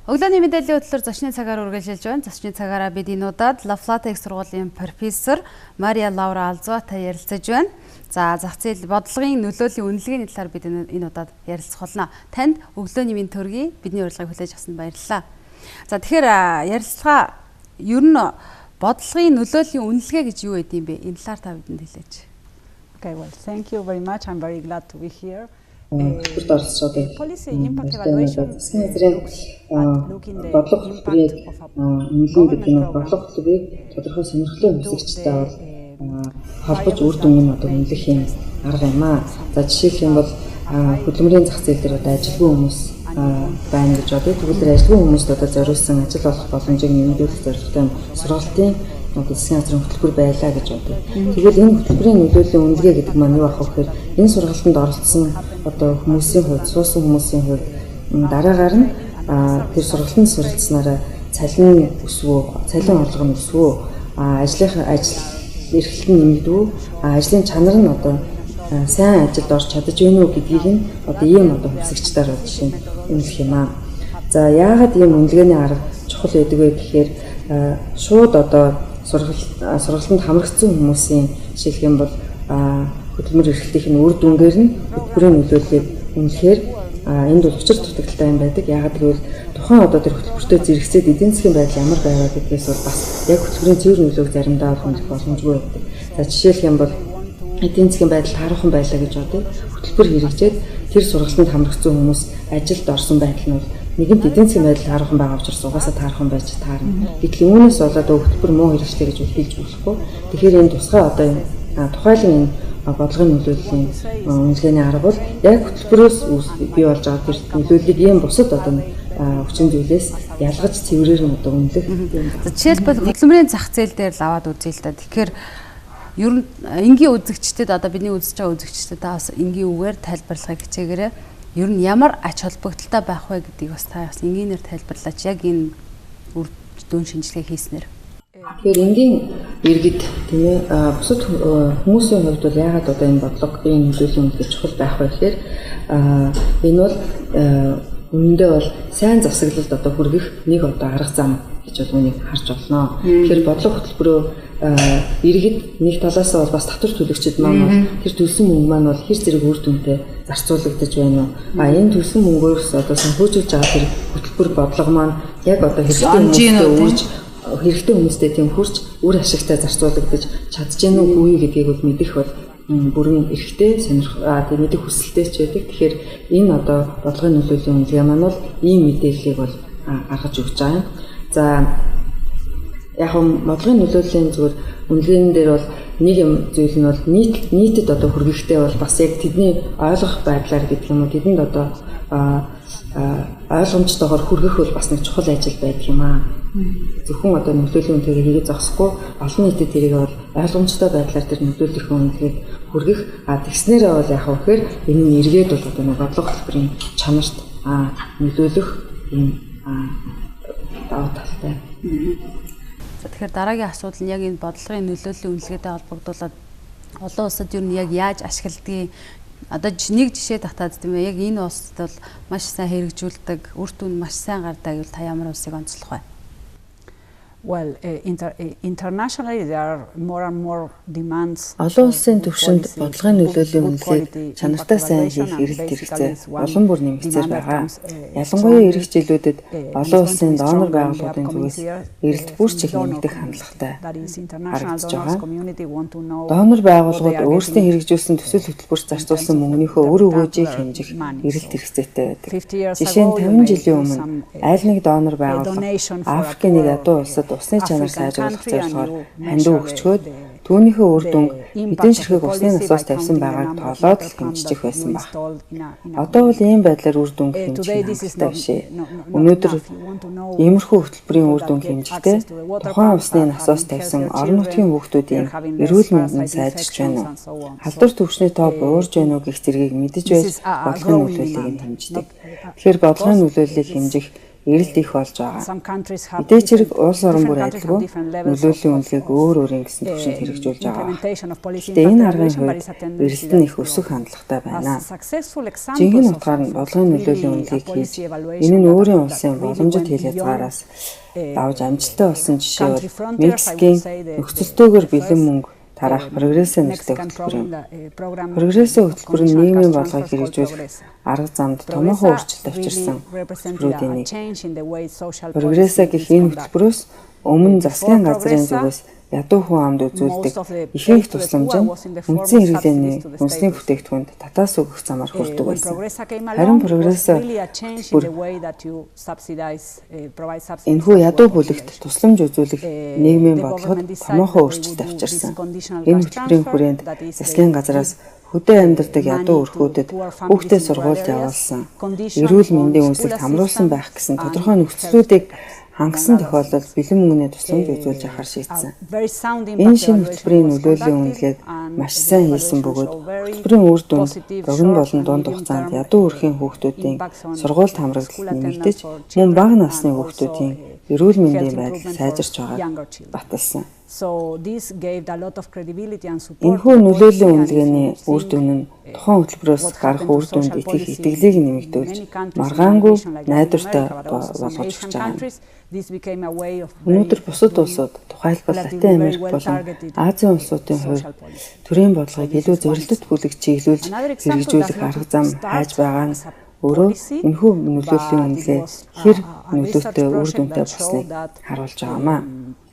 Өглөөний мэдээллийн хөтлөөр зочны цагаар үргэлжилж байна. Зочны цагаараа бид энэ удаад Лафлата их сургуулийн профессор Мария Лаура Алзуутай ярилцаж байна. За зах зээл бодлогын нөлөөлийн үнэлгээний талаар бид энэ удаад ярилцах болно. Танд өглөөний мэнд төргий бидний урилгыг хүлээж авсанд баярлалаа. За тэгэхээр ярилцлага ер нь бодлогын нөлөөлийн үнэлгээ гэж юу гэдэг юм бэ? Энэ талаар та бидэнд хэлээч. Okay, well, thank you very much. I'm very glad to be here. Policy impact evaluation бодлого хөтөлбөрийг үнэлнэ гэдэг нь бодлого хөтөлбөрийг тодорхой сонирхлын үзэгчтэй бол холбож үр дүнг одоо үнэлэх юм арга юм аа. За жишээлх юм бол хөдөлмөрийн зах зээл дээр одоо ажилгүй хүмүүс байна гэж бодъё. Тэгвэл ажилгүй хүмүүст одоо зориулсан ажил олох боломжийг нэмэгдүүлэх зорилготой сургалтын засгийн газрын хөтөлбөр байлаа гэж бодъё. Тэгвэл энэ хөтөлбөрийн нөлөөлийн үнэлгээ гэдэг маань юу ах вэ гэхээр энэ сургалтанд оролцсон одоо хүмүүсийн хувьд, суусан хүмүүсийн хувьд дараагаар нь тэр сургалтанд суралцсанараа цалин өсвөө, цалин орлого нь өсвөө, ажил эрхлэлт нь нэмэгдвүү, ажлын чанар нь одоо сайн ажилд орж чадаж байна уу гэдгийг нь одоо ийм одоо хүсэгчдээр жишээ нь үнэлэх юм аа. За яагаад ийм үнэлгээний арга чухал байдаг вэ гэхээр шууд одоо сургалтанд хамрагдсан хүмүүсийн жишээлх юм бол хөдөлмөр эрхлэлтийн үр дүнгээр нь хөтөлбөрийн нөлөөллийг үнэлэхээр энд бол учир дутагдaltaй юм байдаг. Яагаад гэвэл тухайн одоо тэр хөтөлбөртөө зэрэгцээд эдийн засгийн байдал ямар байгаа гэдгээс бол бас яг хөтөлбөрийн цэвэр нөлөөг заримдаа олгох боломжгүй байдаг. За жишээлх юм бол эдийн засгийн байдал таархан байлаа гэж бодъё. Хөтөлбөр хэрэгжээд тэр сургалтанд хамрагдсан хүмүүс ажилд орсон байдал нь бол нэгэнт эдийн засгийн байдал таархан байгаа учраас угаасаа таархан байж таарна. Гэтэл үүнээс болоод хөтөлбөр муу хэрэгжлээ гэж хэлж болохгүй. Тэгэхээр энэ тусгай одоо тухайлан энэ бодлогын нөлөөллийн үнэлгээний арга бол яг хөтөлбөрөөс бий болж байгаа тэр нөлөөллийг ийм бусад одоо хүчин зүйлээс ялгаж цэврээр нь одоо үнэлэх. За жишээлбэл хөдөлмөрийн зах зээл дээр л аваад үзье л да. Тэгэхээр ер нь энгийн үзэгчдэд одоо бидний үзэж байгаа үзэгчдэд бас энгийн үгээр тайлбарлахыг хичээгээрэй. Ер нь ямар ач холбогдолтой байх вэ гэдгийг бас та бас энгийнээр тайлбарлаач. Яг энэ үр дүн шинжилгээ хийснээр. Тэгэхээр энгийн иргэд тийм ээ бусад хүмүүсийн хувьд бол яагаад одоо энэ бодлогын нөлөөллийн үнэлгээ чухал байх вэ гэхээр энэ бол үнэндээ бол сайн засаглалд одоо хүргэх нэг одоо арга зам гэж бол үнийг харж болно. Тэгэхээр бодлого хөтөлбөрөө иргэд нэг талаас нь бол бас татвар төлөгчид маань бол тэр төлсөн мөнгө маань бол хэр зэрэг үр дүнтэй зарцуулагдаж байна уу? Энэ төлсөн мөнгөөс одоо санхүүжүүлж байгаа тэр хөтөлбөр бодлого маань яг одоо хэрэгтэй хүмүүстэй тийм хурц үр ашигтай зарцуулагдаж чадж гэнэ үү гэдгийг бол мэдэх бол бүрэн эрхтэй сонирх мэдэх хүсэлтэй ч байдаг. Тэгэхээр энэ одоо бодлогын нөлөөлийн үнэлгээ маань бол ийм мэдээллийг бол гаргаж өгч байгаа юм. За яг бодлогын нөлөөлийн зүгээр үнэлгээнд дээр бол нэг юм зүйл нь бол нийтэд одоо хүргэхтэй бол бас яг тэдний ойлгох байдлаар гэдэг юм уу тэдэнд одоо ойлгомжтойгоор хүргэх бол бас нэг чухал ажил байдаг юм аа. Зөвхөн одоо нөлөөлийн үнэлгээ хийгээд зогсохгүй олон нийтэд тэрийг бол ойлгомжтой байдлаар тэр нөлөөлөх үнэлгээг хүргэх тэгснээрээ бол яг вэхээр энэ нь эргээд бол одоо нэг бодлого хөтөлбөрийн чанарт нөлөөлөх юм даваа талтай. За тэгэхээр дараагийн асуудал нь яг энэ бодлогын нөлөөллийн үнэлгээтэй холбогдуулаад олон улсад ер нь яг яаж ашигладгийг одоо нэг жишээ татаад тийм ээ яг энэ улсад бол маш сайн хэрэгжүүлдэг, үр дүн маш сайн гардаг гэвэл та ямар улсыг онцлох вэ? Well, internationally there are more and more demands. Олон улсын түвшинд бодлогын нөлөөлийн үнэлгээг чанартай сайн хийх эрэлт хэрэгцээ улам бүр нэмэгдсээр байгаа. Ялангуяа эх жилүүдэд олон улсын донор байгууллагын зүгээс эрэлт бүр ч их нэмэгдэх хандлагатай харагдаж байгаа. Донор байгууллагууд өөрсдийн хэрэгжүүлсэн төсөл хөтөлбөрт зарцуулсан мөнгөнийхөө өр өгөөжийг хэмжих эрэлт хэрэгцээтэй байдаг. Жишээ нь 50 жилийн өмнө аль нэг донор байгууллага Африкийн нэг ядуу улсад усны чанар сайжруулах зорилгоор хандив өгчгөөд түүнийхээ үр дүнг эдийн ширхэг усны насоос тавьсан байгааг тоолоод л хэмжиж байсан баг. Одоо бол ийм байдлаар үр дүнг хэмжих хэрэгтэй биш ээ. Өнөөдөр иймэрхүү хөтөлбөрийн үр дүнг хэмжихдээ тухайн усны насоос тавьсан орон нутгийн хүүхдүүдийн эрүүл мэнд нь сайжирч байна уу? Халдвар түвшний тоо буурж байна уу гэх зэргийг мэдэж байж бодлогын нөлөөллийг нь хэмждэг. Тэгэхээр бодлогын нөлөөллийг хэмжих эрэлт их болж байгаа. Some countries have Мэдээж хэрэг different- улс орон бүр different countries have адилгүй different levels нөлөөллийн of- үнэлгээг of- өөр өөрийн гэсэн түвшинд хэрэгжүүлж байгаа. implementation of policy Гэхдээ энэ impact аргын evaluation, but хувьд it's a tendency эрэлт нь их that өсөх хандлагатай байна. as successful examples Жинхэнэ of- утгаар нь of бодлогын really нөлөөллийн a үнэлгээг хийж policy evaluation энэ нь that- өөрийн that улсын really боломжит went хэлязгаараас beyond, давж амжилттай болсон жишээ бол country frontiers, I Мексикийн would say the- нөхцөлтөөгөр the бэлэн first, мөнгө тараах прогрессээ нэртэй Mexican хөтөлбөр юм. program Прогрессээ хөтөлбөр нь нийгмийн conditional cash бодлогыг transfers called хэрэгжүүлэх Progressa. арга замд томоохон Progressa өөрчлөлт авчирсан really represented хөтөлбөрүүдийн a нэг. change in the way social Прогрессаа policy гэх is энэ conducted. хөтөлбөрөөс өмнө засгийн газрын Progressa, зүгээс ядуу хүн амд үзүүлдэг most of the ихэнх aid to the тусламж poor нь was in the form of үндсэн хэрэглээний subsidies to the үндэсний state. бүтээгдэхүүнд татаас өгөх замаар хүрдэг When байсан. Progressa came Харин along, it was Progressa really a change in the way that you subsidize, provide subsidies. Энэхүү to ядуу poor бүлэгт population. тусламж үзүүлэх нийгмийн The бодлогод government decided томоохон that they өөрчлөлт would do авчирсан. this conditional Энэ cash хөтөлбөрийн transfer, хүрээнд that is, засгийн they газраас give хөдөө амьдардаг money ядуу to өрхүүдэд poor families хүүхдээ in rural сургуульд areas, явуулсан, condition эрүүл мэндийн on үнэлэлт school хамруулсан assistance байх гэсэн and тодорхой нөхцлүүдийг хангасан тохиолдолд бэлэн мөнгөний тусламж үзүүлж авахар шийдсэн. very sound Энэ impact шинэ evaluation хөтөлбөрийн was нөлөөллийн conducted үнэлгээг and маш the сайн evaluation хийсэн бөгөөд showed very хөтөлбөрийн үр дүнд positive богино short болон and дунд medium хугацаанд term ядуу өрхийн хүүхдүүдийн impacts on сургуульд school хамрагдал attendance нэмэгдэж for мөн children бага насны and хүүхдүүдийн also, эрүүл мэндийн health байдал improvement сайжирч for байгааг younger children. баталсан. So this gave a lot of credibility and support. Энэхүү to the нөлөөллийн policy, and if үнэлгээний you үр think, дүн нь тухайн хөтөлбөрөөс what гарах happened to үр дүнд social итгэх policy итгэлийг in нэмэгдүүлж many countries in маргаангүй our nation, like Latin найдвартай America, but also some болгож Asian өгч байгаа. countries, this became a way of Өнөөдөр бусад doing улсууд тухайлбал relatively Латин very Америк well болон targeted Азийн улсуудын хувьд social policy. төрийн бодлогыг So this илүү is one зорилттой бүлэг чиглүүлж Another example хэрэгжүүлэх does not арга зам start хайж байгаа нь as a өөрөө policy, энэхүү нөлөөллийн but it үнэлгээ was хэр a нөлөөтэй research үр project дүнтэй that болсныг showed that, харуулж байгаамаа.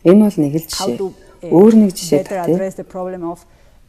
Энэ бол нэг л how жишээ. to Өөр нэг жишээ better татъя. address the problem of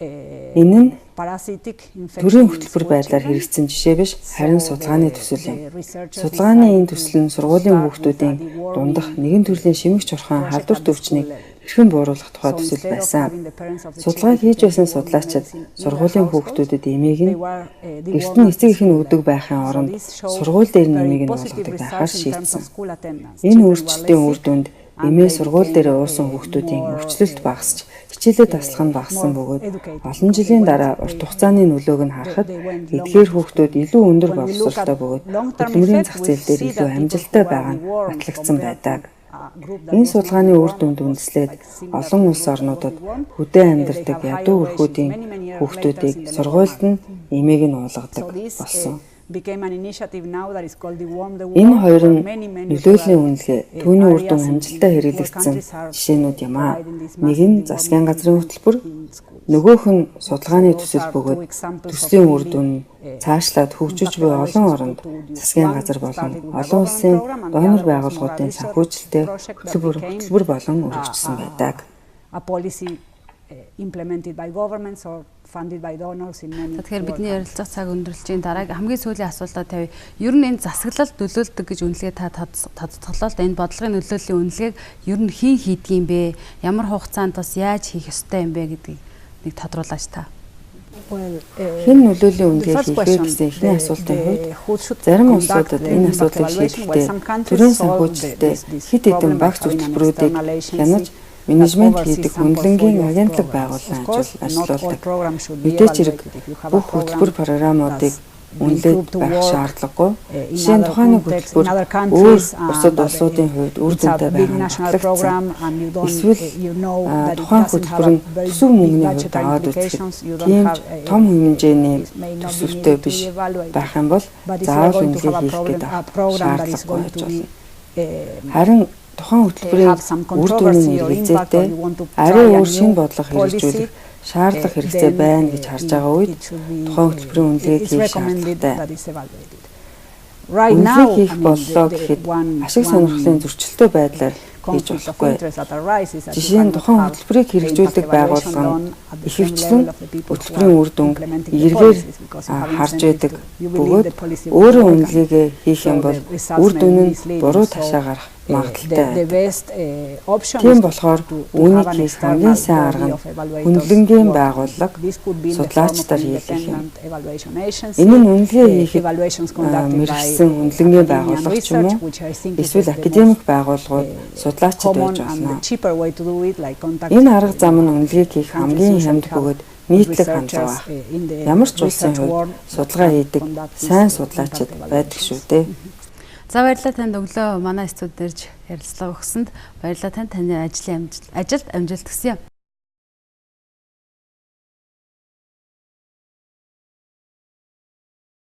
Энэ нь parasitic infection төрийн in хөтөлбөр school байдлаар children. хэрэгжсэн жишээ биш, харин судалгааны төсөл юм. The researchers Судалгааны энэ decided төсөл нь to сургуулийн start хүүхдүүдийн with the дундах worm нэгэн төрлийн шимэг чурхан project халдвар at the төвчнийг school level. хэрхэн бууруулах тухай So төсөл instead of байсан. having the parents of the Судалгааг children хийж байсан take the worm судлаачид medicine in their сургуулийн household, хүүхдүүдэд эмээг нь they were, the эрт worm нь at эцэг the их нь school өгдөг level. байхын So оронд this showed сургууль дээр very нэмийг нь positive болгодог байхаар results in terms of шийдсэн. school attendance. Энэ Children were өөрчлөлтийн үр lazy дүнд and эмээ they сургууль became, дээр уусан хүүхдүүдийн more, өвчлөлт багасч хичээлээ таслах нь багассан бөгөөд олон жилийн дараа урт хугацааны нөлөөг нь харахад эдгээр хүүхдүүд илүү өндөр боловсролтой бөгөөд хөдөлмөрийн зах зээл дээр илүү амжилттай байгаа нь батлагдсан байдаг. Энэ судалгааны үр дүнд үндэслээд олон улс орнуудад хөдөө амьдардаг ядуу өрхүүдийн хүүхдүүдийг сургуульд нь эмээг нь уулгадаг болсон. Энэ хоёр нь нөлөөллийн үнэлгээ түүний үр дүн амжилттай хэрэглэгдсэн жишээнүүд юм аа. Нэг нь засгийн газрын хөтөлбөр, нөгөөх нь судалгааны төсөл бөгөөд төслийн үр дүн цаашлаад хөгжиж буй олон оронд засгийн газар болон олон улсын донор байгууллагуудын санхүүжилттэй хөтөлбөр болон өргөжсөн байдаг. Implemented by governments or funded by donors in many. Тэгэхээр бидний ярилцах цаг өндөрлөжийн дараа хамгийн сүүлийн асуултаа тавь. Ер нь энэ засаглалд нөлөөлдөг гэж үнэлгээ та тодтоглоо л да. Энэ бодлогын нөлөөллийн үнэлгээг ер нь хэн хийдэг юм бэ? Ямар хугацаанд бас яаж хийх ёстой юм бэ гэдгийг нэг тодруулаач та. Хэн нөлөөллийн үнэлгээ хийх вэ гэсэн эхний асуултын хувьд зарим улсуудад энэ асуудлыг шийдэхдээ төрийн санхүүжилттэй хэд хэдэн багц хөтөлбөрүүдийг хянаж менежмент хийдэг хөндлөнгийн агентлаг байгууллагын ажиллуулдаг. Мэдээж хэрэг бүх хөтөлбөр програмуудыг үнэлээд байх шаардлагагүй. Жишээ нь тухайн нэг хөтөлбөр өөр бусад улсуудын хувьд үр дүнтэй байгаа нь батлагдсан. Эсвэл тухайн хөтөлбөр нь төсөв мөнгөний хувьд аваад үзэхэд тийм том хэмжээний төсөвтэй биш байх юм бол заавал үнэлгээ хийх гэдэг шаардлагагүй байж болно. Харин тухайн хөтөлбөрийн үр дүнийн хэрэгцээтэй ари өөр шинэ бодлого хэрэгжүүлэх шаардлага хэрэгцээ байна гэж харж байгаа үед тухайн хөтөлбөрийн үнэлгээг хийх шаардлагатай. Үнэлгээ хийх боллоо гэхэд ашиг сонирхлын зөрчилтэй байдлаар хийж болохгүй. Жишээ нь тухайн хөтөлбөрийг хэрэгжүүлдэг байгууллага нь ихэвчлэн хөтөлбөрийн үр дүн эргээр харж байдаг бөгөөд өөрөө үнэлгээгээ хийх юм бол үр дүн нь буруу ташаа гарах магадaltaй. Тийм болохоор үүнийг хийх хамгийн сайн арга нь хөндлөнгийн байгууллага судлаачдаар хийх юм. Энэ нь үнэлгээ хийхэд мэргэшсэн хөндлөнгийн байгууллага ч юм уу эсвэл академик байгууллагууд судлаачид байж болно. Энэ арга зам нь үнэлгээг хийх хамгийн хямд бөгөөд нийтлэг хандлага. Ямар ч улсын хувьд судалгаа хийдэг сайн судлаачид байдаг шүү дээ. За баярлалаа танд өглөө манай студид ирж ярилцлага өгсөнд баярлалаа танд, таны ажилд амжилт хүсье.